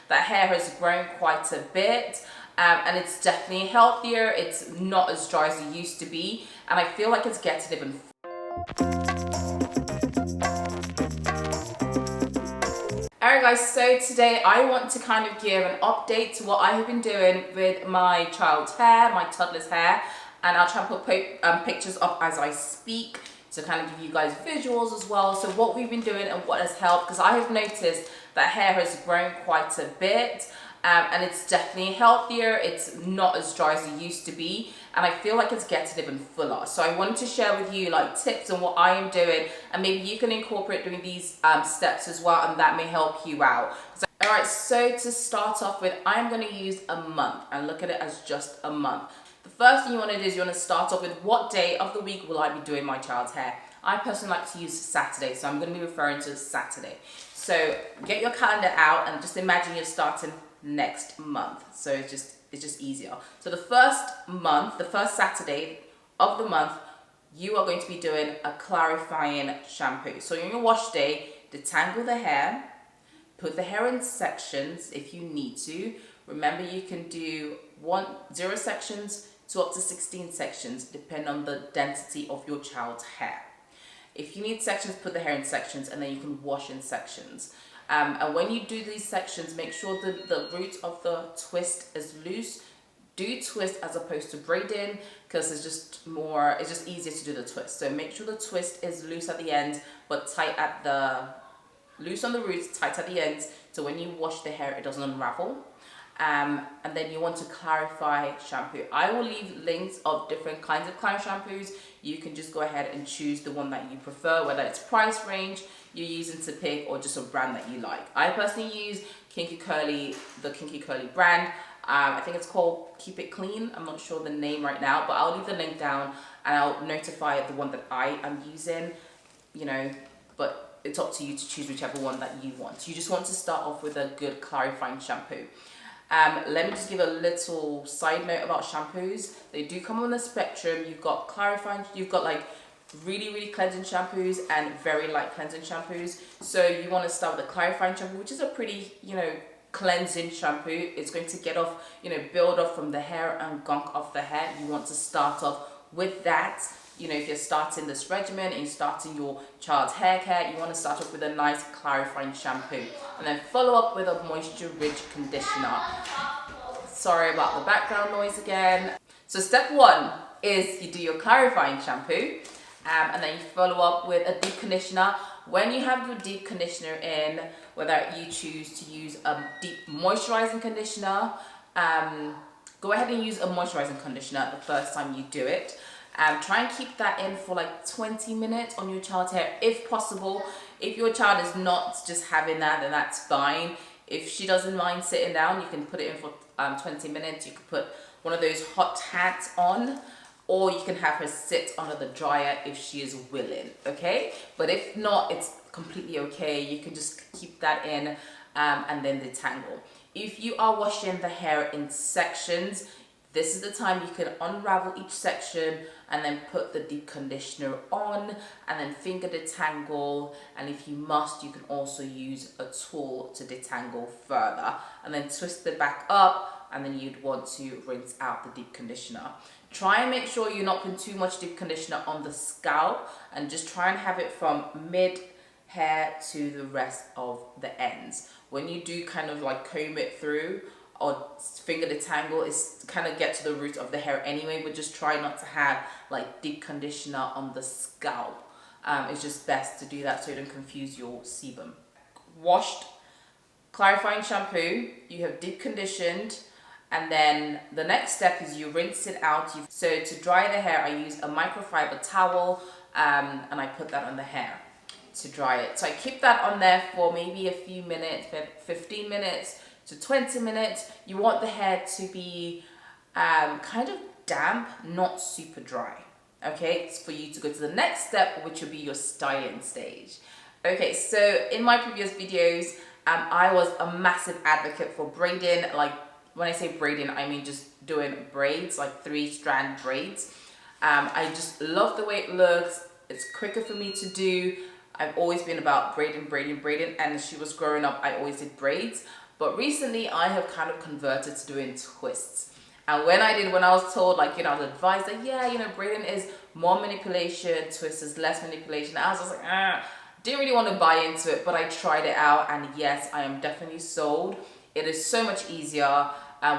that hair has grown quite a bit. And it's definitely healthier. It's not as dry as it used to be, and I feel like it's getting even. Alright guys, so today I want to kind of give an update to what I have been doing with my child's hair, my toddler's hair, and I'll try and put pictures up as I speak to kind of give you guys visuals as well. So what we've been doing and what has helped, because I have noticed that hair has grown quite a bit. And it's definitely healthier. It's not as dry as it used to be, and I feel like it's getting even fuller. So I wanted to share with you like tips on what I am doing, and maybe you can incorporate doing these steps as well, and that may help you out. All right, so to start off with, I'm going to use a month and look at it as just a month. The first thing you want to do is you want to start off with what day of the week will I be doing my child's hair. I personally like to use Saturday, so I'm going to be referring to Saturday. So get your calendar out and just imagine you're starting next month, so it's just easier. So the first Saturday of the month, you are going to be doing a clarifying shampoo. So on your wash day, detangle the hair, put the hair in sections if you need to. Remember, you can do 0 sections to up to 16 sections depending on the density of your child's hair. If you need sections, put the hair in sections, and then you can wash in sections. And when you do these sections, make sure the root of the twist is loose. Do twist as opposed to braiding, because it's just easier to do the twist. So make sure the twist is loose at the end, but tight at loose on the roots, tight at the ends, so when you wash the hair, it doesn't unravel. And then you want to clarify shampoo. I will leave links of different kinds of clarifying shampoos. You can just go ahead and choose the one that you prefer, whether it's price range you're using to pick or just a brand that you like. I personally use Kinky Curly, the Kinky Curly brand. I think it's called Keep It Clean. I'm not sure the name right now, but I'll leave the link down and I'll notify the one that I am using, but it's up to you to choose whichever one that you want. You just want to start off with a good clarifying shampoo. Let me just give a little side note about shampoos. They do come on the spectrum. You've got clarifying, you've got like really cleansing shampoos and very light cleansing shampoos. So you want to start with a clarifying shampoo, which is a pretty, cleansing shampoo. It's going to get off, build off from the hair and gunk off the hair. You want to start off with that. If you're starting this regimen and you're starting your child's hair care, you want to start off with a nice clarifying shampoo and then follow up with a moisture-rich conditioner. Sorry about the background noise again. So step 1 is you do your clarifying shampoo, and then you follow up with a deep conditioner. When you have your deep conditioner in, whether you choose to use a deep moisturizing conditioner, go ahead and use a moisturizing conditioner the first time you do it. Try and keep that in for like 20 minutes on your child's hair if possible. If your child is not just having that, then that's fine. If she doesn't mind sitting down, you can put it in for 20 minutes. You can put one of those hot hats on, or you can have her sit under the dryer if she is willing, okay? But if not, it's completely okay. You can just keep that in and then detangle. If you are washing the hair in sections, this is the time you can unravel each section and then put the deep conditioner on and then finger detangle. And if you must, you can also use a tool to detangle further and then twist it back up, and then you'd want to rinse out the deep conditioner. Try and make sure you're not putting too much deep conditioner on the scalp, and just try and have it from mid hair to the rest of the ends. When you do kind of like comb it through or finger detangle, it's kind of get to the root of the hair anyway, but just try not to have like deep conditioner on the scalp. It's just best to do that so you don't confuse your sebum. Washed clarifying shampoo, you have deep conditioned, and then the next step is you rinse it out. So to dry the hair, I use a microfiber towel and I put that on the hair to dry it. So I keep that on there for maybe a few minutes, 15 minutes to 20 minutes. You want the hair to be kind of damp, not super dry. Okay, it's for you to go to the next step, which will be your styling stage. Okay, so in my previous videos, I was a massive advocate for braiding. Like, when I say braiding, I mean just doing braids, like 3-strand braids. I just love the way it looks. It's quicker for me to do. I've always been about braiding, and as she was growing up, I always did braids. But recently I have kind of converted to doing twists. And when I was told, like, I was advised that, yeah, braiding is more manipulation, twist is less manipulation. I was just like, didn't really want to buy into it, but I tried it out, and yes, I am definitely sold. It is so much easier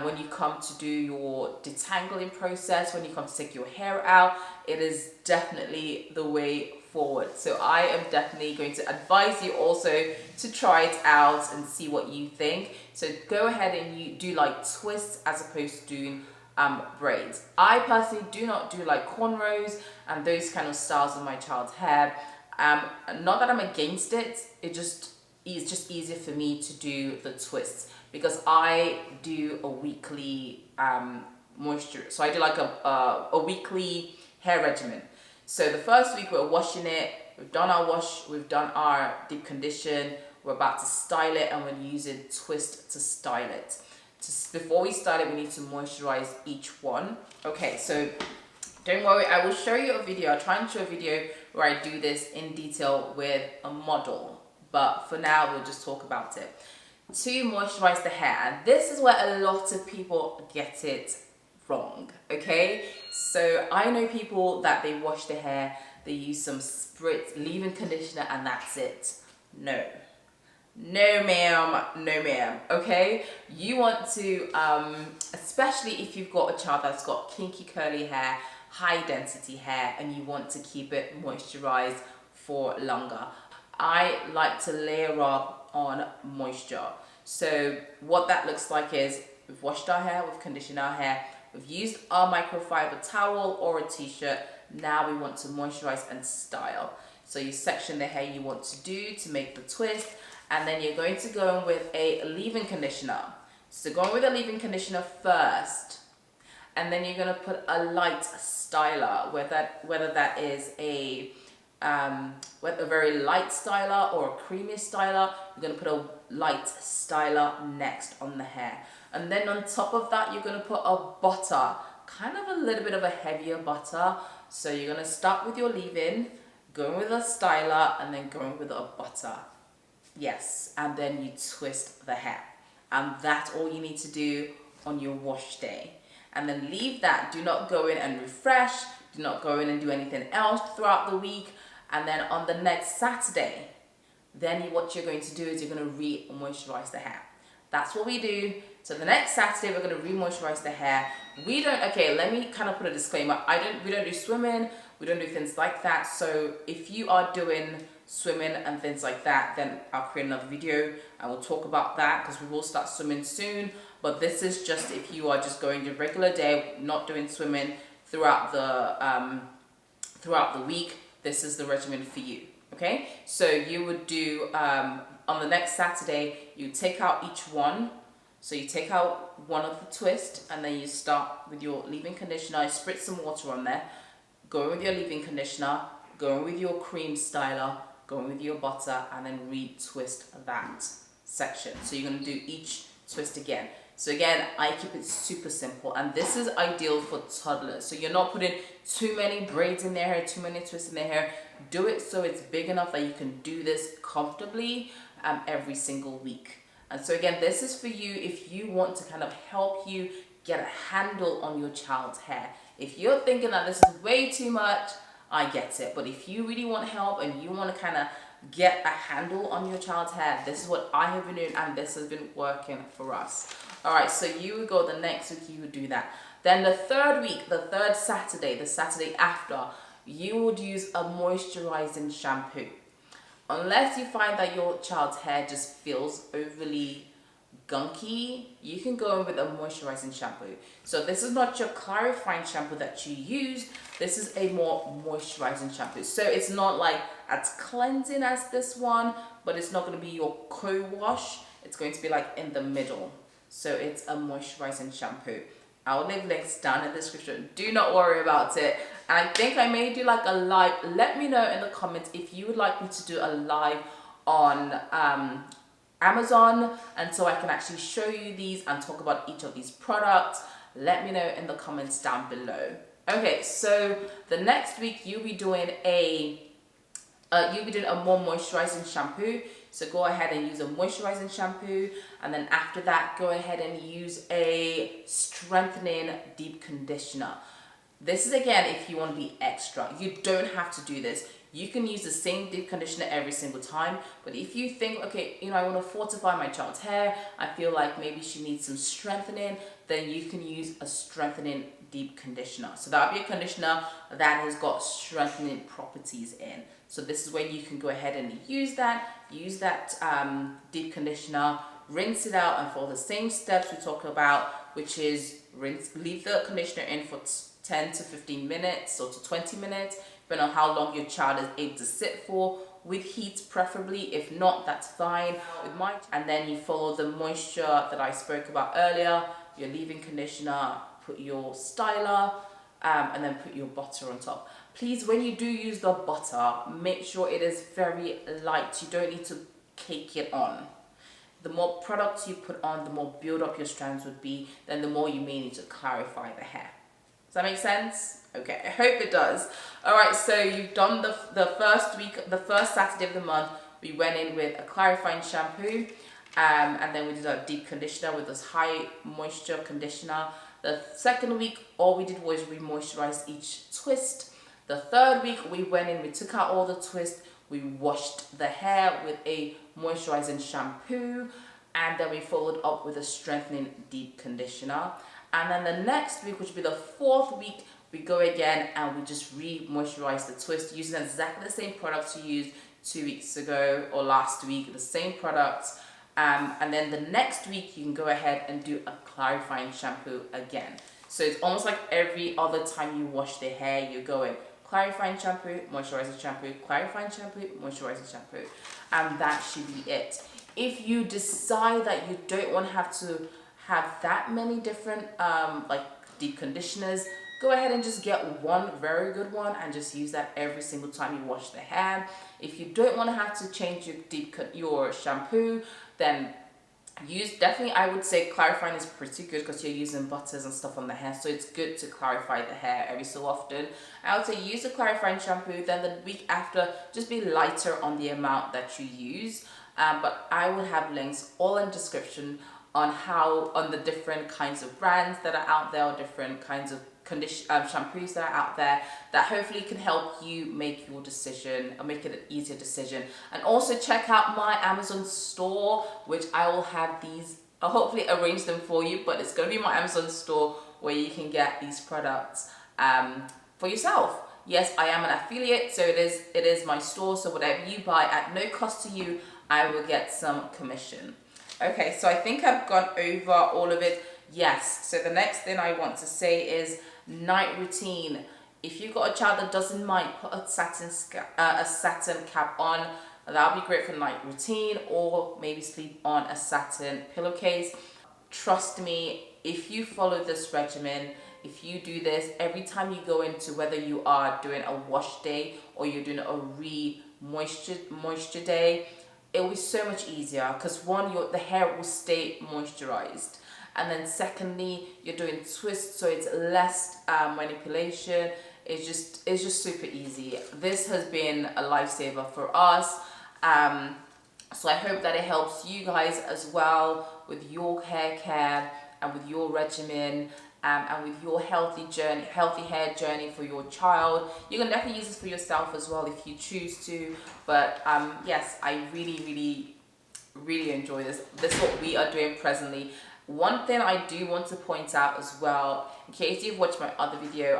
when you come to do your detangling process, when you come to take your hair out. It is definitely the way forward. So I am definitely going to advise you also to try it out and see what you think. So go ahead and you do like twists as opposed to doing braids. I personally do not do like cornrows and those kind of styles of my child's hair. Not that I'm against it, it's just easier for me to do the twists because I do a weekly moisture. So I do like a weekly hair regimen. So the first week we're washing it, we've done our wash, we've done our deep condition, we're about to style it, and we're using twist to style it. Before we style it, we need to moisturize each one. Okay, so don't worry, I will show you a video. I'll try and show a video where I do this in detail with a model, but for now we'll just talk about it. To moisturize the hair, and this is where a lot of people get it wrong, okay? So I know people that they wash their hair, they use some spritz leave-in conditioner, and that's it. No ma'am, okay? You want to, especially if you've got a child that's got kinky curly hair, high density hair, and you want to keep it moisturized for longer, I like to layer up on moisture. So what that looks like is we've washed our hair, we've conditioned our hair, we've used our microfiber towel or a t-shirt. Now we want to moisturize and style. So you section the hair you want to do to make the twist, and then you're going to go in with a leave-in conditioner. So go in with a leave-in conditioner first, and then you're going to put a light styler, whether that is a very light styler or a creamy styler. You're going to put a light styler next on the hair, and then on top of that you're going to put a butter, kind of a little bit of a heavier butter. So you're going to start with your leave-in, going with a styler, and then going with a butter. Yes, and then you twist the hair, and that's all you need to do on your wash day. And then leave that. Do not go in and refresh, do not go in and do anything else throughout the week. And then on the next Saturday, then what you're going to do is you're going to re-moisturize the hair. That's what we do. So the next Saturday we're going to re-moisturize the hair. We don't, okay, let me kind of put a disclaimer. We don't do swimming, we don't do things like that. So if you are doing swimming and things like that, then I'll create another video and we'll talk about that, because we will start swimming soon. But this is just if you are just going your regular day, not doing swimming throughout the week. This is the regimen for you. Okay, so you would do on the next Saturday, you take out each one. So you take out one of the twist, and then you start with your leave-in conditioner. You spritz some water on there, go with your leave-in conditioner, go with your cream styler, go with your butter, and then re-twist that section. So you're going to do each twist again. So again, I keep it super simple, and this is ideal for toddlers. So you're not putting too many braids in their hair, too many twists in their hair. Do it so it's big enough that you can do this comfortably every single week. And so again, this is for you if you want to kind of help you get a handle on your child's hair. If you're thinking that this is way too much, I get it. But if you really want help and you want to kind of get a handle on your child's hair, this is what I have been doing, and this has been working for us. All right, so you would go the next week, you would do that. Then the third week, the third Saturday, the Saturday after, you would use a moisturizing shampoo. Unless you find that your child's hair just feels overly gunky, you can go in with a moisturizing shampoo. So this is not your clarifying shampoo that you use. This is a more moisturizing shampoo. So it's not like as cleansing as this one, but it's not going to be your co-wash. It's going to be like in the middle. So it's a moisturizing shampoo. I'll leave links down in the description. Do not worry about it. And I think I may do like a live. Let me know in the comments if you would like me to do a live on Amazon, and so I can actually show you these and talk about each of these products. Let me know in the comments down below. Okay, so the next week you'll be doing a more moisturizing shampoo. So go ahead and use a moisturizing shampoo, and then after that, go ahead and use a strengthening deep conditioner. This is again if you want to be extra. You don't have to do this. You can use the same deep conditioner every single time, but if you think, okay, you know, I want to fortify my child's hair, I feel like maybe she needs some strengthening, then you can use a strengthening deep conditioner. So that would be a conditioner that has got strengthening properties in. So this is when you can go ahead and use that deep conditioner, rinse it out, and follow the same steps we talked about, which is leave the conditioner in for 10 to 15 minutes or to 20 minutes, depending on how long your child is able to sit for, with heat preferably. If not, that's fine. And then you follow the moisture that I spoke about earlier, your leave-in conditioner, put your styler, and then put your butter on top. Please, when you do use the butter, make sure it is very light. You don't need to cake it on. The more products you put on, the more build up your strands would be, then the more you may need to clarify the hair. Does that make sense? Okay, I hope it does. All right, so you've done the first week, the first Saturday of the month, we went in with a clarifying shampoo, and then we did a deep conditioner with this high moisture conditioner. The second week, all we did was re-moisturize each twist. The third week, we went in, we took out all the twists, we washed the hair with a moisturizing shampoo, and then we followed up with a strengthening deep conditioner. And then the next week, which will be the fourth week, we go again and we just re-moisturize the twist using exactly the same products you used 2 weeks ago or last week, the same products. And then the next week, you can go ahead and do a clarifying shampoo again. So it's almost like every other time you wash the hair, you're going clarifying shampoo, moisturizing shampoo, clarifying shampoo, moisturizing shampoo. And that should be it. If you decide that you don't want to have that many different like deep conditioners, go ahead and just get one very good one and just use that every single time you wash the hair. If you don't want to have to change your shampoo, then definitely I would say clarifying is pretty good because you're using butters and stuff on the hair, so it's good to clarify the hair every so often. I would say use a clarifying shampoo, then the week after just be lighter on the amount that you use. But I will have links all in the description on the different kinds of brands that are out there, or different kinds of shampoos that are out there that hopefully can help you make your decision or make it an easier decision. And also check out my Amazon store, which I will have these, I'll hopefully arrange them for you, but it's going to be my Amazon store where you can get these products for yourself. Yes, I am an affiliate, so it is my store, so whatever you buy at no cost to you, I will get some commission. Okay, so I think I've gone over all of it. Yes, so the next thing I want to say is night routine. If you've got a child that doesn't mind, put a satin cap on. That'll be great for night routine, or maybe sleep on a satin pillowcase. Trust me, if you follow this regimen, if you do this every time you go into, whether you are doing a wash day or you're doing a moisture day, it will be so much easier because one, the hair will stay moisturized, and then secondly, you're doing twists, so it's less manipulation. It's just super easy. This has been a lifesaver for us. So I hope that it helps you guys as well with your hair care and with your regimen. And with your healthy hair journey for your child. You can definitely use this for yourself as well if you choose to. But yes, I really enjoy this. This is what we are doing presently. One thing I do want to point out as well, in case you've watched my other video,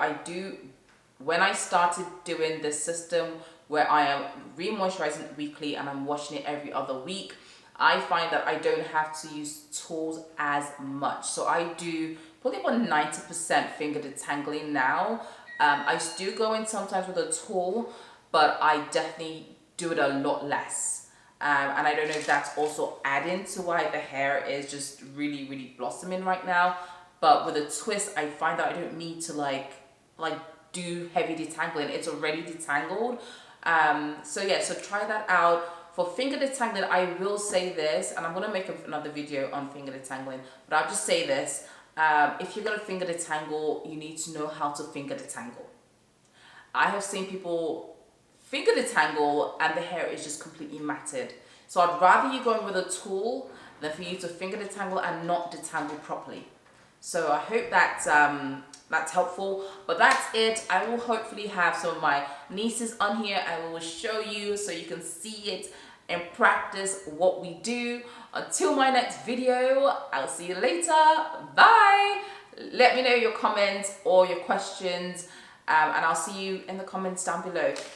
when I started doing this system where I am re-moisturizing weekly and I'm washing it every other week, I find that I don't have to use tools as much. So I do probably about 90% finger detangling now. I still go in sometimes with a tool, but I definitely do it a lot less. And I don't know if that's also adding to why the hair is just really blossoming right now. But with a twist, I find that I don't need to like do heavy detangling. It's already detangled. So yeah, so try that out. For finger detangling, I will say this, and I'm going to make another video on finger detangling, but I'll just say this. If you're going to finger detangle, you need to know how to finger detangle. I have seen people finger detangle and the hair is just completely matted. So I'd rather you go in with a tool than for you to finger detangle and not detangle properly. So I hope that's helpful, but that's it. I will hopefully have some of my nieces on here. I will show you so you can see it and practice what we do. Until my next video, I'll see you later. Bye. Let me know your comments or your questions, and I'll see you in the comments down below.